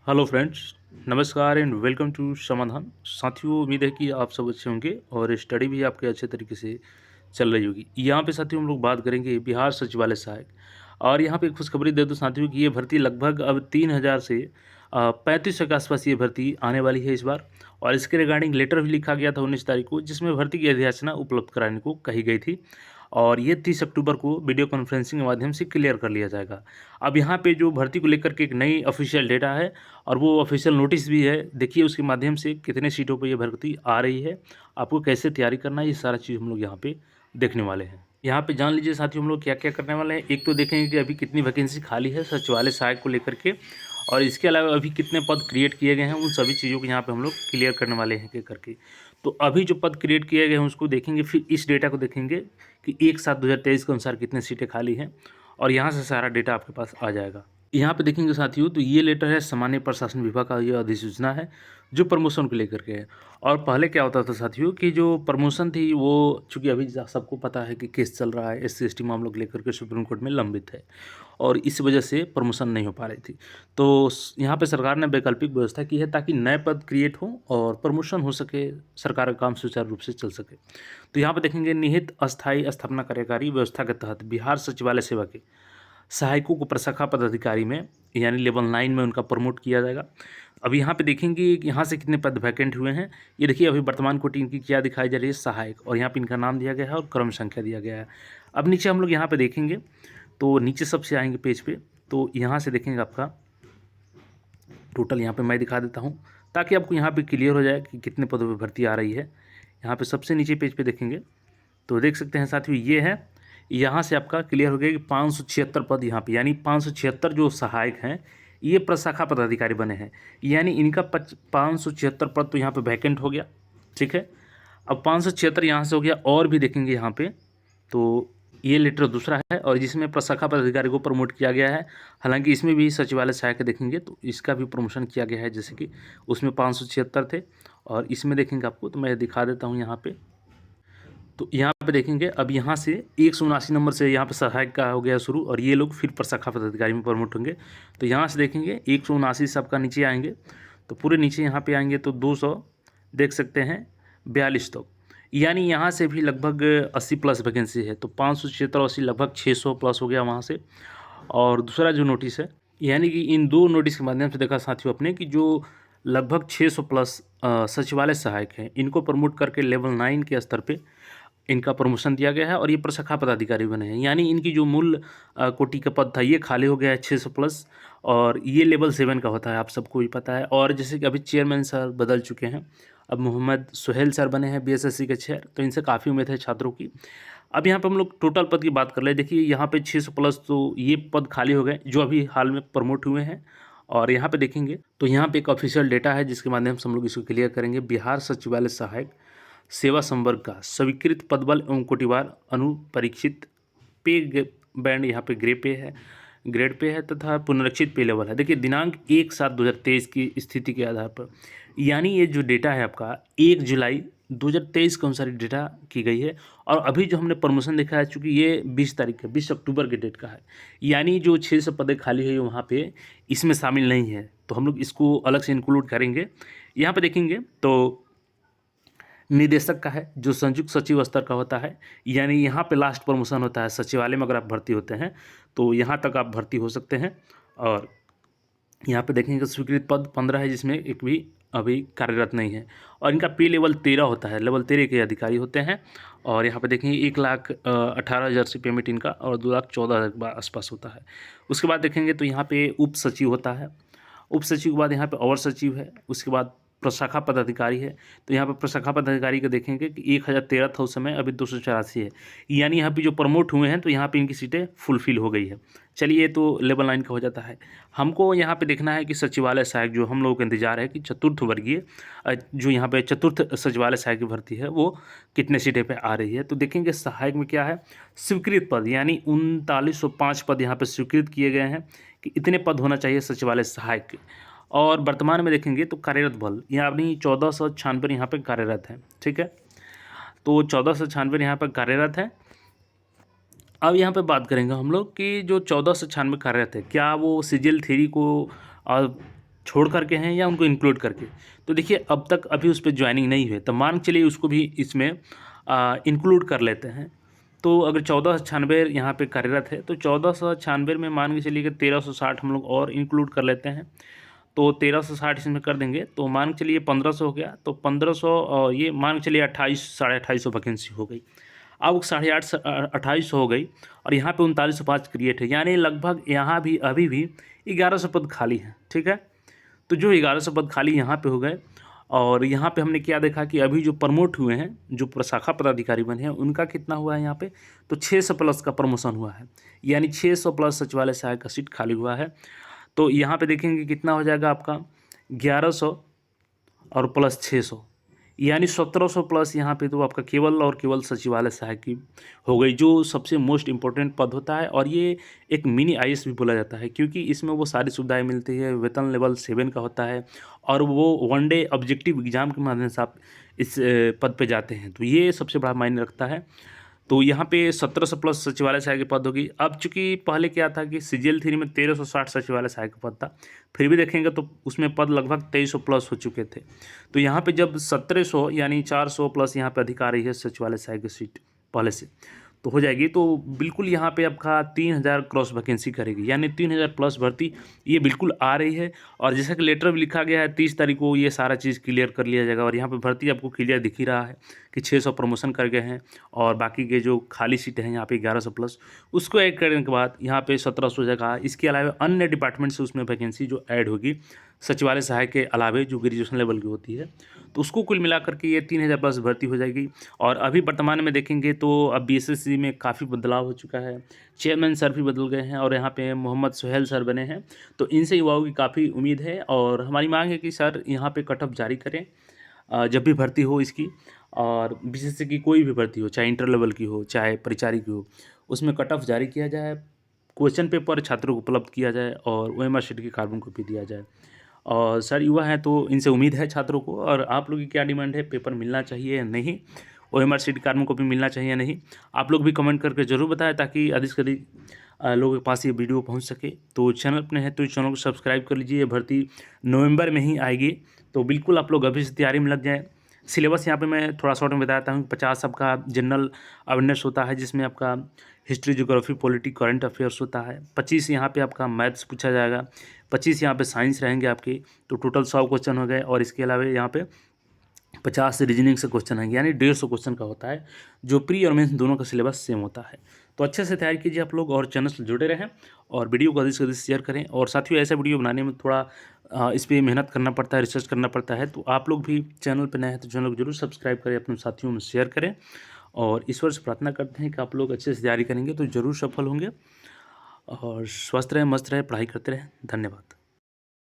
Hello friends, नमस्कार and welcome to समाधान। साथियों, उम्मीद है कि आप सब अच्छे होंगे और स्टडी भी आपके अच्छे तरीके से चल रही होगी। यहाँ पे साथियों हम लोग बात करेंगे बिहार सचिवालय सहायक। और यहाँ पे खुशखबरी दे दूँ साथियों कि ये भर्ती लगभग अब 3000 से 3500 के आसपास ये भर्ती आने वाली है इस बार। और इसके रिगार्डिंग लेटर भी लिखा गया था 19 तारीख को, जिसमें भर्ती की अधिसूचना उपलब्ध कराने को कही गई थी। और ये 30 अक्टूबर को वीडियो कॉन्फ्रेंसिंग के माध्यम से क्लियर कर लिया जाएगा। अब यहाँ पे जो भर्ती को लेकर के एक नई ऑफिशियल डेटा है और वो ऑफिशियल नोटिस भी है। देखिए उसके माध्यम से कितने सीटों पर ये भर्ती आ रही है, आपको कैसे तैयारी करना है, ये सारा चीज़ हम लोग यहाँ पे देखने वाले हैं। यहाँ पे जान लीजिए साथियों हम लोग क्या क्या करने वाले हैं। एक तो देखेंगे कि अभी कितनी वैकेंसी खाली है सचिवालय सहायक को लेकर के, और इसके अलावा अभी कितने पद क्रिएट किए गए हैं, उन सभी चीज़ों को यहाँ पे हम लोग क्लियर करने वाले हैं करके। तो अभी जो पद क्रिएट किए गए हैं उसको देखेंगे, फिर इस डेटा को देखेंगे कि 1/7/2023 के अनुसार कितने सीटें खाली हैं, और यहाँ से सारा डेटा आपके पास आ जाएगा। यहाँ पे देखेंगे साथियों तो ये लेटर है सामान्य प्रशासन विभाग का, ये अधिसूचना है जो प्रमोशन को लेकर के है। और पहले क्या होता था साथियों कि जो प्रमोशन थी वो, चूँकि अभी सबको पता है कि केस चल रहा है SC/ST मामलों को लेकर के सुप्रीम कोर्ट में लंबित है, और इस वजह से प्रमोशन नहीं हो पा रही थी। तो यहाँ पे सरकार ने वैकल्पिक व्यवस्था की है ताकि नए पद क्रिएट हों और प्रमोशन हो सके, सरकार का काम सुचारू रूप से चल सके। तो यहाँ पे देखेंगे निहित अस्थायी स्थापना कार्यकारी व्यवस्था के तहत बिहार सचिवालय सेवा के सहायकों को प्रशाखा पदाधिकारी में यानी लेवल 9 में उनका प्रमोट किया जाएगा। अब यहाँ पे देखेंगे कि यहाँ से कितने पद वैकेंट हुए हैं। ये देखिए अभी वर्तमान कोटि इनकी क्या दिखाई जा रही है, सहायक, और यहाँ पे इनका नाम दिया गया है और क्रम संख्या दिया गया है। अब नीचे हम लोग यहाँ पे देखेंगे तो नीचे सबसे आएंगे पेज पे, तो यहाँ से देखेंगे आपका टोटल, यहाँ पे मैं दिखा देता हूँ ताकि आपको यहाँ पे क्लियर हो जाए कि कितने पदों पे भर्ती आ रही है। यहाँ पे सबसे नीचे पेज पे देखेंगे तो देख सकते हैं साथियों, ये है, यहाँ से आपका क्लियर हो गया कि 576 पद यहाँ पे, यानी 576 जो सहायक हैं ये प्रशाखा पदाधिकारी बने हैं, यानी इनका 576 पद तो यहाँ पे वैकेंट हो गया। ठीक है, अब 576 यहाँ से हो गया। और भी देखेंगे यहाँ पे तो ये लेटर दूसरा है और जिसमें प्रशाखा पदाधिकारी को प्रमोट किया गया है। हालांकि इसमें भी सचिवालय सहायक देखेंगे तो इसका भी प्रमोशन किया गया है, जैसे कि उसमें 576 थे और इसमें देखेंगे आपको, तो मैं दिखा देता हूँ यहाँ पे। तो यहाँ पे देखेंगे अब यहाँ से 179 नंबर से यहाँ पे सहायक का हो गया शुरू, और ये लोग फिर प्रशाखा पदाधिकारी में प्रमोट होंगे। तो यहाँ से देखेंगे 179 सबका नीचे आएंगे, तो पूरे नीचे यहाँ पे आएंगे तो 200 देख सकते हैं 42 तक, यानी यहाँ से भी लगभग 80 प्लस वैकेंसी है। तो 576 80 लगभग 600 प्लस हो गया वहाँ से। और दूसरा जो नोटिस है, यानी कि इन दो नोटिस के माध्यम से देखा साथियों अपने कि जो लगभग 600 प्लस सचिवालय सहायक हैं इनको प्रमोट करके लेवल 9 के स्तर पे इनका प्रमोशन दिया गया है और ये प्रशाखा पदाधिकारी बने हैं। यानी इनकी जो मूल कोटि का पद था ये खाली हो गया है 600 प्लस, और ये लेवल 7 का होता है, आप सबको ही पता है। और जैसे कि अभी चेयरमैन सर बदल चुके हैं, अब मोहम्मद सुहेल सर बने हैं BSSC के चेयर, तो इनसे काफ़ी उम्मीद है छात्रों की। अब यहाँ पे हम लोग टोटल पद की बात कर ले, देखिए यहाँ पे 600 प्लस तो ये पद खाली हो गए जो अभी हाल में प्रमोट हुए हैं। और यहाँ पे देखेंगे तो यहाँ पे एक ऑफिशियल डेटा है जिसके माध्यम से हम लोग इसको क्लियर करेंगे। बिहार सचिवालय सहायक सेवा संवर्ग का स्वीकृत पदबल एवं कोटिवार अनुपरीक्षित पे बैंड यहाँ पे ग्रेड पे है तथा पुनरीक्षित पे लेवल है। देखिए दिनांक 1/7/2023 की स्थिति के आधार पर, यानी ये जो डेटा है आपका 1 जुलाई 2023 के अनुसार डेटा की गई है। और अभी जो हमने प्रमोशन देखा है, चूँकि ये 20 तारीख है, 20 अक्टूबर के डेट का है, यानी जो 600 पदें खाली है वहाँ पे इसमें शामिल नहीं है, तो हम लोग इसको अलग से इंक्लूड करेंगे। यहाँ पे देखेंगे तो निदेशक का है जो संयुक्त सचिव स्तर का होता है, यानी यहाँ पे लास्ट प्रमोशन होता है सचिवालय में। अगर आप भर्ती होते हैं तो यहाँ तक आप भर्ती हो सकते हैं। और यहाँ पे देखेंगे स्वीकृत पद 15 है जिसमें एक भी अभी कार्यरत नहीं है, और इनका पे लेवल 13 होता है, लेवल 13 के अधिकारी होते हैं। और यहाँ पे देखेंगे 1,18,000 से पेमेंट इनका, और 2,14,000 के आसपास होता है। उसके बाद देखेंगे तो यहाँ पे उप सचिव होता है, उप सचिव के बाद यहाँ पे अवर सचिव है, उसके बाद प्रशाखा पदाधिकारी है। तो यहाँ पर प्रशाखा पदाधिकारी का देखेंगे कि 1,013 था उस समय, अभी 284 है, यानी यहाँ पे जो प्रमोट हुए हैं तो यहाँ पे इनकी सीटें फुलफिल हो गई है। चलिए तो लेवल 9 का हो जाता है। हमको यहाँ पे देखना है कि सचिवालय सहायक जो हम लोगों का इंतजार है कि चतुर्थ वर्गीय जो यहाँ पे चतुर्थ सचिवालय सहायक की भर्ती है वो कितने सीटें पे आ रही है। तो देखेंगे सहायक में क्या है, स्वीकृत पद यानी 3905 पद यहाँ पे स्वीकृत किए गए हैं कि इतने पद होना चाहिए सचिवालय सहायक के। और वर्तमान में देखेंगे तो कार्यरत बल यानी 1496 यहाँ पर कार्यरत है। ठीक है, तो 1496 यहाँ पर कार्यरत है। अब यहाँ पे बात करेंगे हम लोग कि जो 1496 कार्यरत है क्या वो CGL 3 को छोड़ करके हैं या उनको इंक्लूड करके। तो देखिए अब तक अभी उस पे जॉइनिंग नहीं हुई, तो मान चलिए उसको भी इसमें इंक्लूड कर लेते हैं। तो अगर 1496 यहाँ पे कार्यरत है, तो 1496 में मान के चलिए कि 1360 हम लोग और इंक्लूड कर लेते हैं। तो 1360 इसमें कर देंगे तो मान के चलिए 1500 हो गया। तो 1500 ये मान के चलिए 28 साढ़े 2800 वैकेंसी हो गई। अब 2800 हो गई और यहाँ पे 3905 क्रिएट है, यानी लगभग यहाँ भी अभी भी 1100 पद खाली हैं। ठीक है, तो जो 1100 पद खाली यहाँ पे हो गए। और यहाँ पे हमने क्या देखा कि अभी जो प्रमोट हुए हैं, जो प्रशाखा पदाधिकारी बने हैं, उनका कितना हुआ है यहाँ पे, तो 600 प्लस का प्रमोशन हुआ है, यानी 600 प्लस सचिवालय सहायक का सीट खाली हुआ है। तो यहाँ पे देखेंगे कितना हो जाएगा आपका 1100 और प्लस 600, यानी 1700 प्लस यहाँ पे तो आपका केवल और केवल सचिवालय सहायक की हो गई, जो सबसे मोस्ट इम्पोर्टेंट पद होता है। और ये एक मिनी आईएएस भी बोला जाता है, क्योंकि इसमें वो सारी सुविधाएं मिलती है, वेतन लेवल 7 का होता है और वो वन डे ऑब्जेक्टिव एग्जाम के माध्यम से आप इस पद पे जाते हैं। तो ये सबसे बड़ा मायने रखता है। तो यहाँ पे 1700 प्लस सचिवालय सहायक के पद होगी। अब चूंकि पहले क्या था कि सीजीएल 3 में 1360 सचिवालय सहायक का पद था, फिर भी देखेंगे तो उसमें पद लगभग 2300 प्लस हो चुके थे। तो यहाँ पे जब 1700 यानी 400 प्लस यहाँ पे अधिक आ रही है सचिवालय सहायक की सीट पहले से, तो हो जाएगी। तो बिल्कुल यहाँ पे आपका 3000 क्रॉस वैकेंसी करेगी, यानी 3000 प्लस भर्ती ये बिल्कुल आ रही है। और जैसा कि लेटर भी लिखा गया है 30 तारीख को ये सारा चीज़ क्लियर कर लिया जाएगा। और यहाँ पे भर्ती आपको क्लियर दिख ही रहा है कि 600 प्रमोशन कर गए हैं और बाकी के जो खाली सीटें हैं यहाँ पे 1100 प्लस, उसको ऐड करने के बाद यहाँ पे 1700 जगह। इसके अलावा अन्य डिपार्टमेंट से उसमें वैकेंसी जो ऐड होगी सचिवालय सहायक के अलावे, जो ग्रेजुएशन लेवल की होती है, तो उसको कुल मिला करके ये 3000 प्लस भर्ती हो जाएगी। और अभी वर्तमान में देखेंगे तो अब बीएसएससी में काफ़ी बदलाव हो चुका है, चेयरमैन सर भी बदल गए हैं और यहाँ पे मोहम्मद सुहेल सर बने हैं। तो इनसे युवाओं की काफ़ी उम्मीद है और हमारी मांग है कि सर यहाँ पे कट ऑफ जारी करें जब भी भर्ती हो इसकी। और बीएसएससी की कोई भी भर्ती हो, चाहे इंटर लेवल की हो चाहे परिचारी की हो, उसमें कट ऑफ जारी किया जाए, क्वेश्चन पेपर छात्रों को उपलब्ध किया जाए और ओएमआर शीट की कार्बन कॉपी दिया जाए। और सर युवा हैं तो इनसे उम्मीद है छात्रों को। और आप लोगों की क्या डिमांड है, पेपर मिलना चाहिए या नहीं, ओएमआर शीट कार्बन कॉपी मिलना चाहिए या नहीं, आप लोग भी कमेंट करके ज़रूर बताएं, ताकि अधिक से अधिक लोगों के पास ये वीडियो पहुंच सके। तो चैनल अपने है तो इस चैनल को सब्सक्राइब कर लीजिए। ये भर्ती नवंबर में ही आएगी, तो बिल्कुल आप लोग अभी से तैयारी में लग जाएँ। सिलेबस यहाँ पे मैं थोड़ा शॉर्ट में बताता हूँ। 50 आपका जनरल अवेयरनेस होता है, जिसमें आपका history, geography, polity, current affairs होता है। 25 यहाँ पे आपका मैथ्स पूछा जाएगा, 25 यहाँ पे साइंस रहेंगे आपके, तो टोटल 100 क्वेश्चन हो गए। और इसके अलावा यहाँ पे 50 रीजनिंग से क्वेश्चन आएंगे, यानी 150 क्वेश्चन का होता है, जो प्री और मेंस दोनों का सिलेबस सेम होता है। तो अच्छे से तैयार कीजिए आप लोग और चैनल से जुड़े रहें और वीडियो को अधिक से अधिक शेयर करें। और साथियों ऐसा वीडियो बनाने में थोड़ा इस पर मेहनत करना पड़ता है, रिसर्च करना पड़ता है। तो आप लोग भी चैनल पर नए हैं तो चैनल को जरूर सब्सक्राइब करें, अपने साथियों में शेयर करें। और ईश्वर से प्रार्थना करते हैं कि आप लोग अच्छे से तैयारी करेंगे तो ज़रूर सफल होंगे। और स्वस्थ रहें, मस्त रहें, पढ़ाई करते रहें। धन्यवाद।